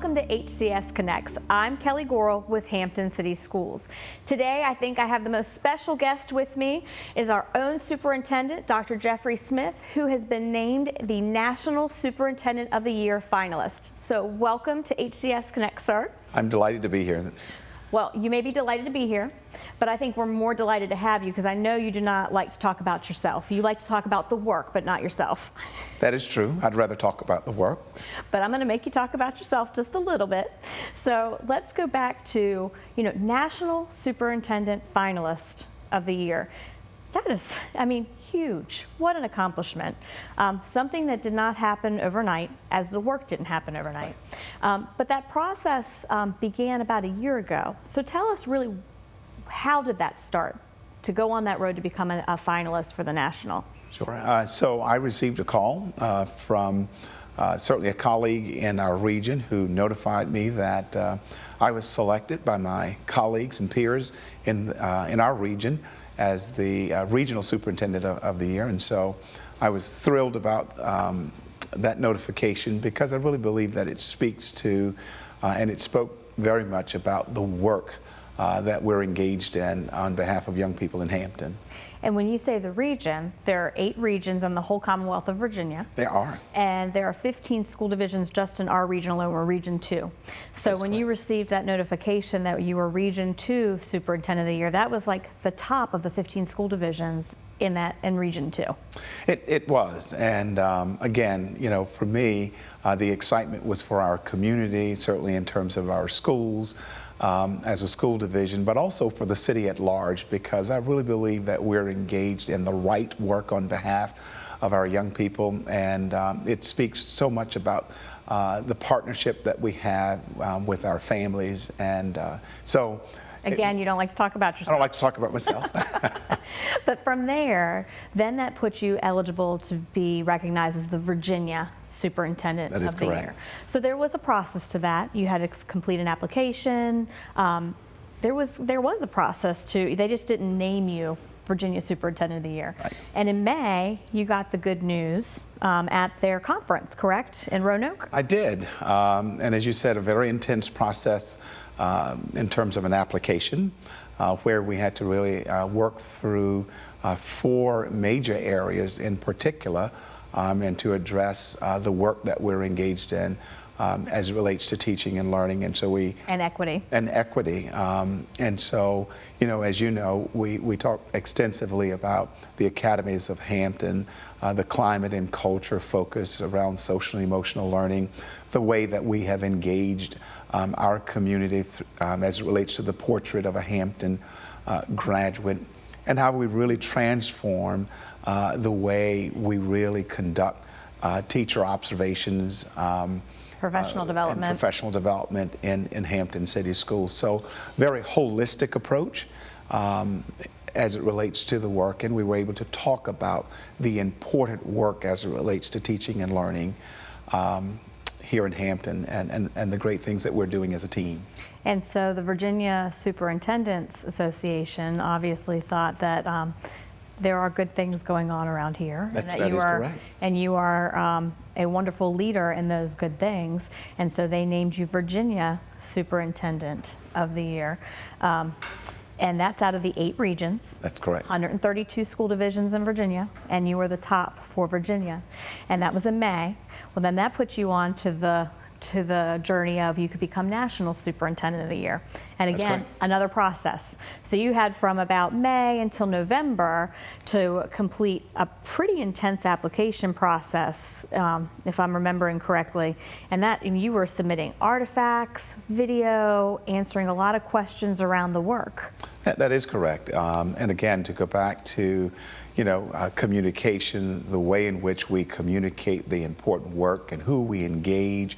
Welcome to HCS Connects. I'm Kelly Gorel with Hampton City Schools. Today, I think I have the most special guest with me is our own superintendent, Dr. Jeffery Smith, who has been named the National Superintendent of the Year finalist. So welcome to HCS Connect, sir. I'm delighted to be here. Well, you may be delighted to be here, but I think we're more delighted to have you because I know you do not like to talk about yourself. You like to talk about the work, but not yourself. That is true. I'd rather talk about the work. But I'm going to make you talk about yourself just a little bit. So let's go back to, National Superintendent Finalist of the Year. That is, huge. What an accomplishment. Something that did not happen overnight, as the work didn't happen overnight. Right. But that process began about a year ago. So tell us really, how did that start to go on that road to become a finalist for the National? Sure. So I received a call from certainly a colleague in our region who notified me that I was selected by my colleagues and peers in our region as the regional superintendent of the year, and so I was thrilled about that notification because I really believe that it speaks to and it spoke very much about the work that we're engaged in on behalf of young people in Hampton. And when you say the region, there are 8 regions in the whole Commonwealth of Virginia. There are. And there are 15 school divisions just in our region alone, or Region 2. So when you received that notification that you were Region 2 Superintendent of the Year, that was like the top of the 15 school divisions in Region 2. It was, and again, for me, the excitement was for our community, certainly in terms of our schools, as a school division, but also for the city at large, because I really believe that we're engaged in the right work on behalf of our young people, and it speaks so much about the partnership that we have with our families, and so. Again, you don't like to talk about yourself. I don't like to talk about myself. But from there, then that puts you eligible to be recognized as the Virginia Superintendent of the Year. So there was a process to that. You had to complete an application. There was a process to, they just didn't name you Virginia Superintendent of the Year. Right. And in May, you got the good news at their conference, correct, in Roanoke? I did, and as you said, a very intense process in terms of an application where we had to really work through 4 major areas in particular and to address the work that we're engaged in as it relates to teaching and learning, and so and equity. And so, as you know, we talk extensively about the academies of Hampton, the climate and culture focus around social and emotional learning, the way that we have engaged our community as it relates to the portrait of a Hampton graduate, and how we really transform the way we really conduct teacher observations, professional development. And professional development in Hampton City Schools. So very holistic approach as it relates to the work, and we were able to talk about the important work as it relates to teaching and learning here in Hampton, and the great things that we're doing as a team. And so the Virginia Superintendents Association obviously thought that there are good things going on around here, and that is correct. And you are a wonderful leader in those good things, and so they named you Virginia Superintendent of the Year. And that's out of the 8 regions. That's correct. 132 school divisions in Virginia, and you were the top for Virginia. And that was in May. Well, then that puts you on to the journey of you could become National Superintendent of the Year. And again, another process. So you had from about May until November to complete a pretty intense application process, if I'm remembering correctly. And that you were submitting artifacts, video, answering a lot of questions around the work. That is correct. And again, to go back to communication, the way in which we communicate the important work and who we engage,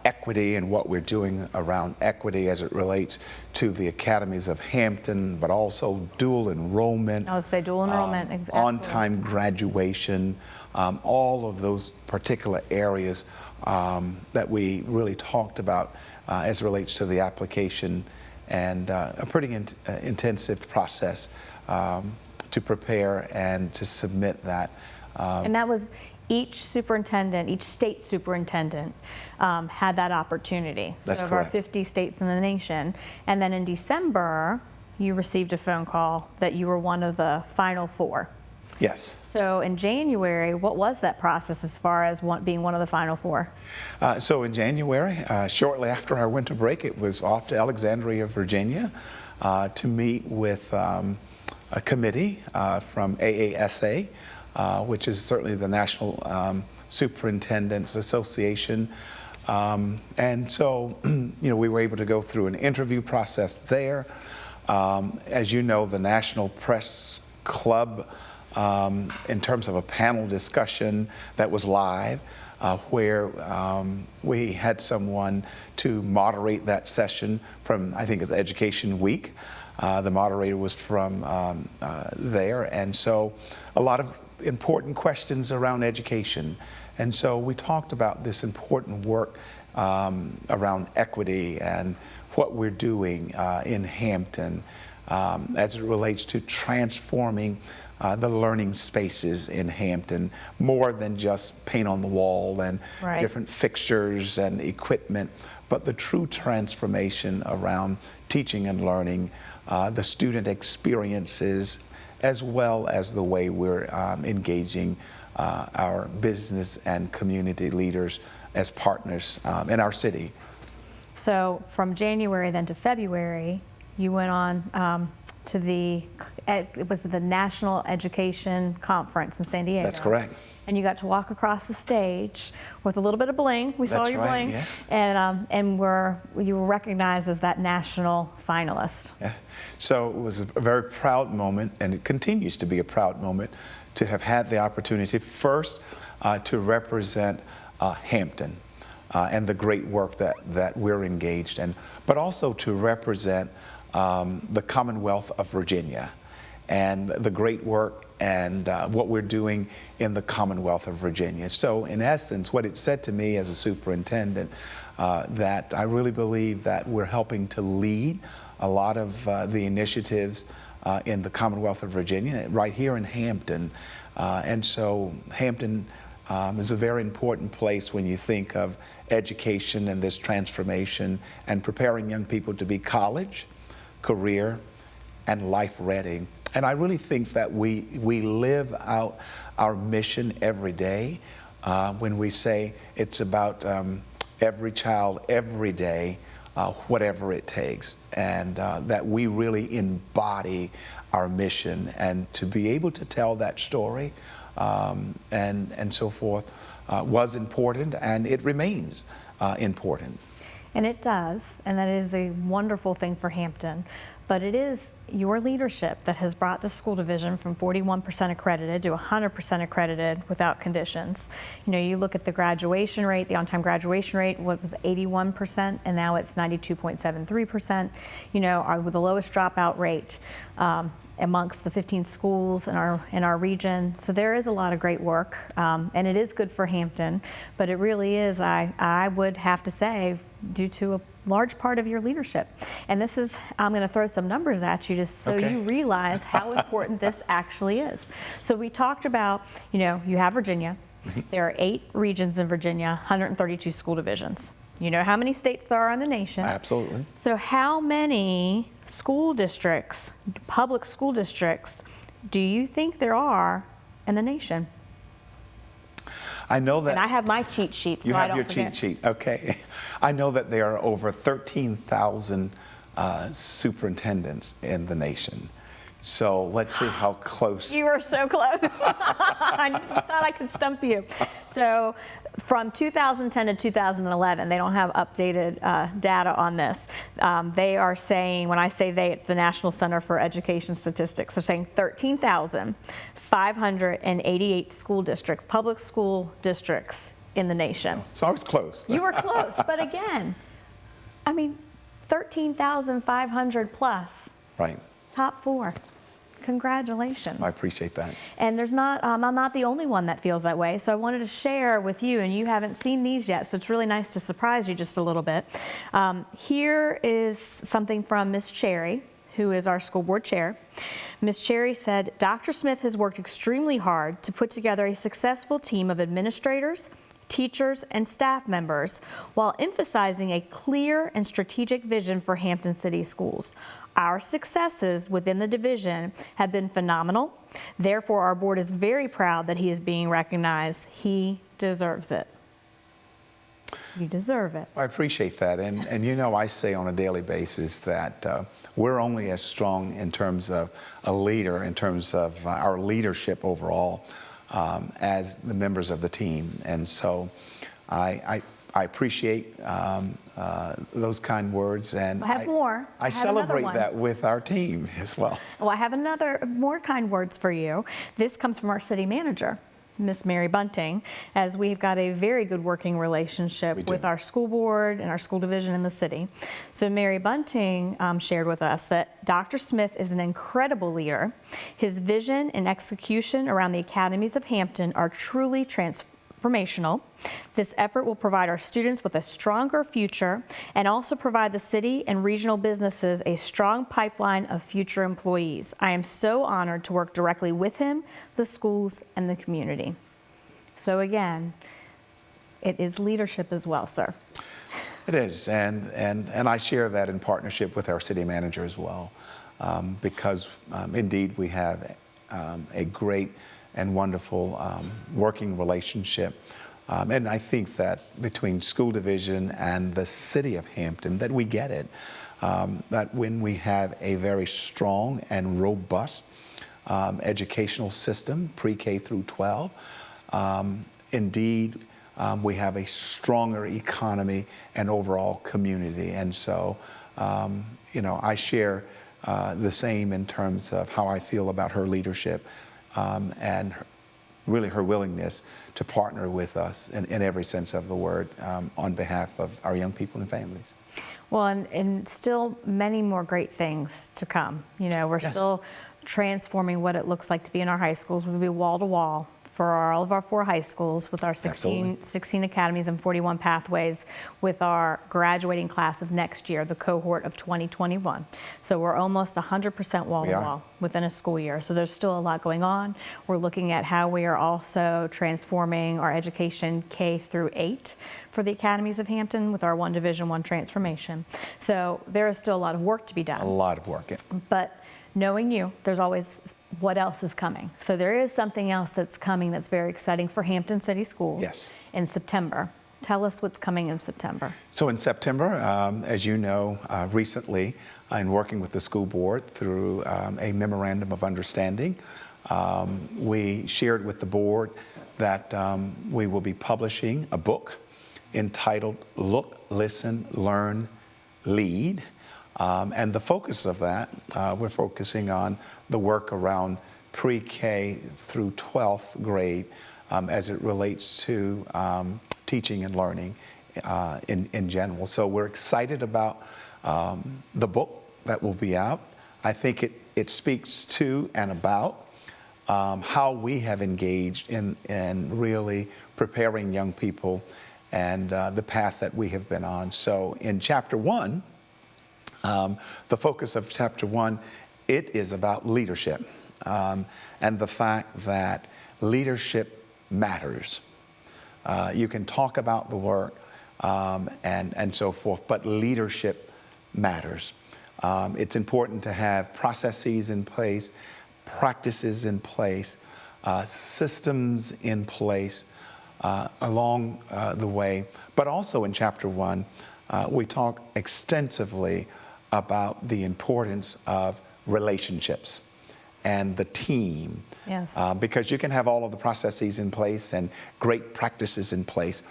equity and what we're doing around equity as it relates to the academies of Hampton, but also dual enrollment. I would say dual enrollment, exactly. On-time graduation, all of those particular areas that we really talked about as it relates to the application, and a pretty intensive process to prepare and to submit that. And that was each superintendent, each state superintendent had that opportunity. That's so of correct. our 50 states in the nation. And then in December, you received a phone call that you were one of the final 4. Yes. So in January, what was that process as far as being one of the final 4? So in January, shortly after our winter break, it was off to Alexandria, Virginia, to meet with a committee from AASA, which is certainly the National Superintendents Association. And so, we were able to go through an interview process there. As you know, the National Press Club, in terms of a panel discussion that was live, where we had someone to moderate that session from, I think it's Education Week. The moderator was from there, and so a lot of important questions around education. And so we talked about this important work around equity and what we're doing in Hampton as it relates to transforming the learning spaces in Hampton, more than just paint on the wall and Right. different fixtures and equipment, but the true transformation around teaching and learning, the student experiences, as well as the way we're engaging our business and community leaders as partners in our city. So from January then to February, you went on to it was the National Education Conference in San Diego. That's correct. And you got to walk across the stage with a little bit of bling. We saw That's your right, bling. yeah. And you were recognized as that national finalist. Yeah. So it was a very proud moment, and it continues to be a proud moment to have had the opportunity first to represent Hampton and the great work that we're engaged in, but also to represent the Commonwealth of Virginia and the great work and what we're doing in the Commonwealth of Virginia. So in essence, what it said to me as a superintendent, that I really believe that we're helping to lead a lot of the initiatives in the Commonwealth of Virginia, right here in Hampton. And so Hampton is a very important place when you think of education and this transformation and preparing young people to be college, career, and life ready. And I really think that we live out our mission every day when we say it's about every child, every day, whatever it takes, and that we really embody our mission. And to be able to tell that story and so forth was important, and it remains important. And it does, and that is a wonderful thing for Hampton. But it is your leadership that has brought the school division from 41% accredited to 100% accredited without conditions. You look at the graduation rate, the on-time graduation rate, what was 81%, and now it's 92.73%. Are with the lowest dropout rate amongst the 15 schools in our region. So there is a lot of great work, and it is good for Hampton. But it really is, I would have to say, due to a large part of your leadership. And this is, I'm going to throw some numbers at you just so Okay. you realize how important this actually is. So we talked about, you have Virginia. There are 8 regions in Virginia, 132 school divisions. You know how many states there are in the nation. Absolutely. So how many school districts, public school districts, do you think there are in the nation? I know that. And I have my cheat sheet, so You I have don't your forget. cheat sheet, okay. I know that there are over 13,000 superintendents in the nation. So let's see how close. You were so close. I thought I could stump you. So from 2010 to 2011, they don't have updated data on this. They are saying, when I say they, it's the National Center for Education Statistics. They're saying 13,588 school districts, public school districts in the nation. So I was close. You were close, but again, 13,500 plus. Right. Top 4. Congratulations. I appreciate that. And I'm not the only one that feels that way. So I wanted to share with you, and you haven't seen these yet, so it's really nice to surprise you just a little bit. Here is something from Miss Cherry, who is our school board chair. Ms. Cherry said, Dr. Smith has worked extremely hard to put together a successful team of administrators, teachers, and staff members while emphasizing a clear and strategic vision for Hampton City Schools. Our successes within the division have been phenomenal. Therefore, our board is very proud that he is being recognized. He deserves it. You deserve it. I appreciate that. And you know, I say on a daily basis that we're only as strong in terms of a leader, in terms of our leadership overall, as the members of the team. And so I appreciate those kind words, and I have more. I celebrate that with our team as well. Well, I have more kind words for you. This comes from our city manager, Miss Mary Bunting, as we've got a very good working relationship with our school board and our school division in the city. So Mary Bunting shared with us that Dr. Smith is an incredible leader. His vision and execution around the academies of Hampton are truly transformational. This effort will provide our students with a stronger future and also provide the city and regional businesses a strong pipeline of future employees. I am so honored to work directly with him, the schools, and the community. So again, it is leadership as well, sir. It is, and I share that in partnership with our city manager as well, because indeed we have a great and wonderful working relationship. And I think that between school division and the city of Hampton, that we get it, that when we have a very strong and robust educational system, pre-K through 12, indeed, we have a stronger economy and overall community. And so, you know, I share the same in terms of how I feel about her leadership and really her willingness to partner with us in every sense of the word on behalf of our young people and families. Well, and still many more great things to come. You know, we're still transforming what it looks like to be in our high schools. We'll be wall to wall for all of our 4 high schools with our 16 academies and 41 pathways with our graduating class of next year, the cohort of 2021. So we're almost 100% wall to wall within a school year. So there's still a lot going on. We're looking at how we are also transforming our education K through 8 for the academies of Hampton with our one division, one transformation. So there is still a lot of work to be done. A lot of work. But knowing you, there's always what else is coming. So there is something else that's coming that's very exciting for Hampton City Schools in September. Tell us what's coming in September. So in September, as you know, recently, in working with the school board through a memorandum of understanding, we shared with the board that we will be publishing a book entitled Look, Listen, Learn, Lead. And the focus of that, we're focusing on the work around pre-K through 12th grade as it relates to teaching and learning in general. So we're excited about the book that will be out. I think it speaks to and about how we have engaged in really preparing young people and the path that we have been on. So in chapter 1, the focus of chapter 1, it is about leadership and the fact that leadership matters. You can talk about the work and so forth, but leadership matters. It's important to have processes in place, practices in place, systems in place along the way. But also in chapter 1, we talk extensively about the importance of relationships and the team. Yes. Because you can have all of the processes in place and great practices in place,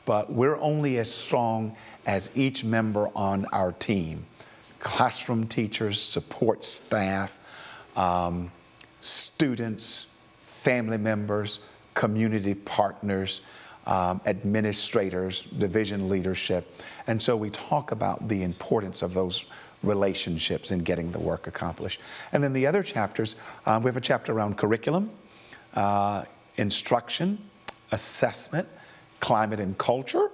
but we're only as strong as each member on our team. Classroom teachers, support staff, students, family members, community partners, administrators, division leadership. And so we talk about the importance of those relationships in getting the work accomplished. And then the other chapters, we have a chapter around curriculum, instruction, assessment, climate and culture.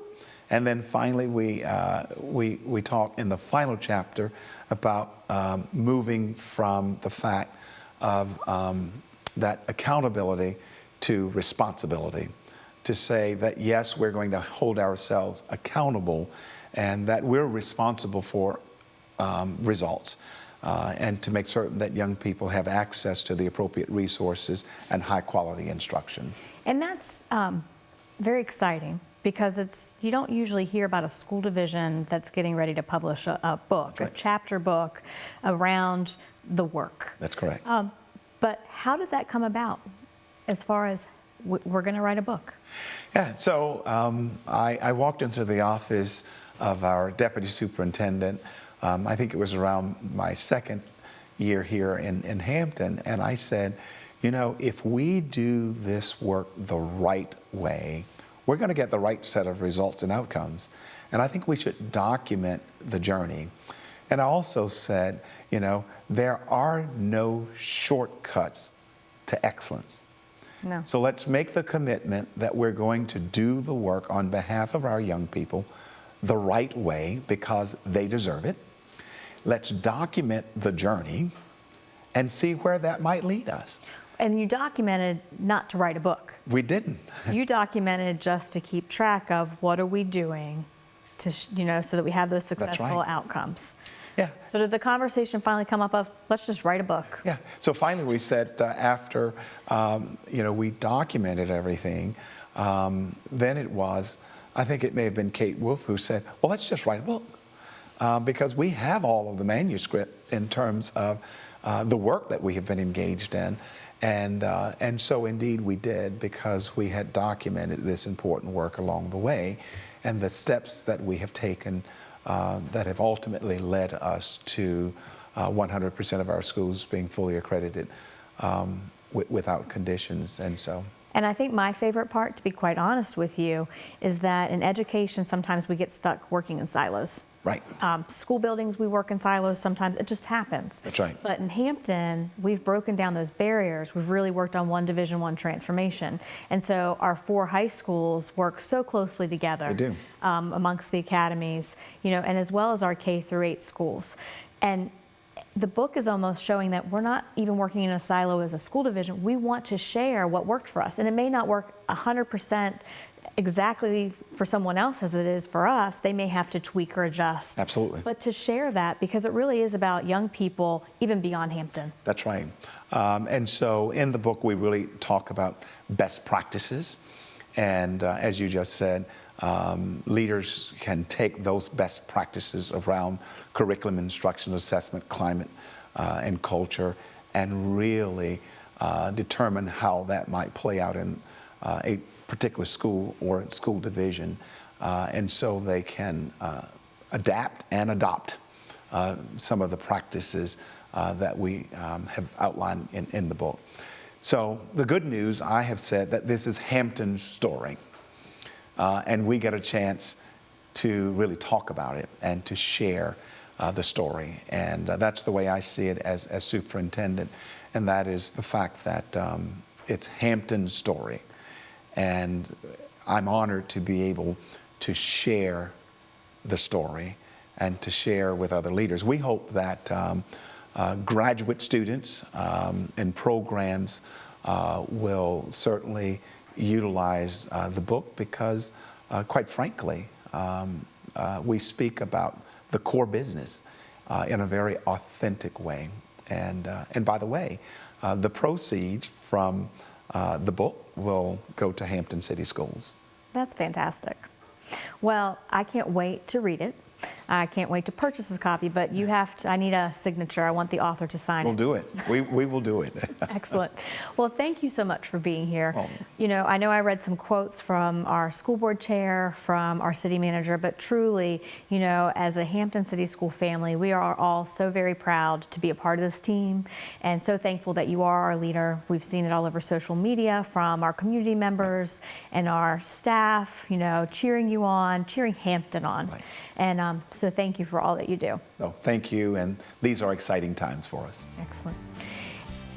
And then finally, we talk in the final chapter about moving from the fact of that accountability to responsibility, to say that yes, we're going to hold ourselves accountable and that we're responsible for results, and to make certain that young people have access to the appropriate resources and high quality instruction. And that's very exciting, because you don't usually hear about a school division that's getting ready to publish a book, Right. a chapter book around the work. That's correct. But how did that come about, as far as we're going to write a book? Yeah, so I walked into the office of our deputy superintendent. I think it was around my second year here in Hampton, and I said, you know, if we do this work the right way, we're going to get the right set of results and outcomes. And I think we should document the journey. And I also said, you know, there are no shortcuts to excellence. No. So let's make the commitment that we're going to do the work on behalf of our young people the right way, because they deserve it. Let's document the journey and see where that might lead us. And you documented not to write a book. We didn't. You documented just to keep track of what are we doing to, so that we have those successful right. outcomes. Yeah. So did the conversation finally come up of, let's just write a book? Yeah. So finally we said, after, we documented everything, then it was, I think it may have been Kate Wolf who said, well, let's just write a book. Because we have all of the manuscript in terms of the work that we have been engaged in. And so indeed we did, because we had documented this important work along the way, and the steps that we have taken that have ultimately led us to 100% of our schools being fully accredited without conditions. And I think my favorite part, to be quite honest with you, is that in education, sometimes we get stuck working in silos. Right. School buildings, we work in silos sometimes. It just happens. That's right. But in Hampton, we've broken down those barriers. We've really worked on one Division I transformation. And so our 4 high schools work so closely together. They do. Amongst the academies, and as well as our K-8 schools. And the book is almost showing that we're not even working in a silo as a school division. We want to share what worked for us. And it may not work 100% exactly for someone else as it is for us. They may have to tweak or adjust. Absolutely. But to share that, because it really is about young people, even beyond Hampton. That's right. And so in the book, we really talk about best practices. And as you just said, leaders can take those best practices around curriculum, instruction, assessment, climate, and culture, and really determine how that might play out in a particular school or school division. And so they can adapt and adopt some of the practices that we have outlined in the book. So the good news, I have said that this is Hampton's story. And we get a chance to really talk about it and to share the story. And that's the way I see it as superintendent. And that is the fact that it's Hampton's story. And I'm honored to be able to share the story and to share with other leaders. We hope that graduate students and programs will certainly utilize the book, because quite frankly, we speak about the core business in a very authentic way. And by the way, the proceeds from the book will go to Hampton City Schools. That's fantastic. Well, I can't wait to read it. I can't wait to purchase this copy, but you have to, I need a signature. I want the author to sign it. We'll do it. We will do it. Excellent. Well, thank you so much for being here. Oh. I know I read some quotes from our school board chair, from our city manager, but truly, as a Hampton City School family, we are all so very proud to be a part of this team, and so thankful that you are our leader. We've seen it all over social media from our community members and our staff, cheering you on, cheering Hampton on. Right. And so thank you for all that you do. Oh, thank you, and these are exciting times for us. Excellent.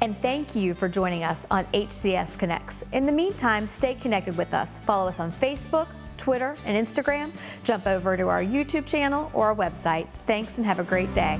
And thank you for joining us on HCS Connects. In the meantime, stay connected with us. Follow us on Facebook, Twitter, and Instagram. Jump over to our YouTube channel or our website. Thanks and have a great day.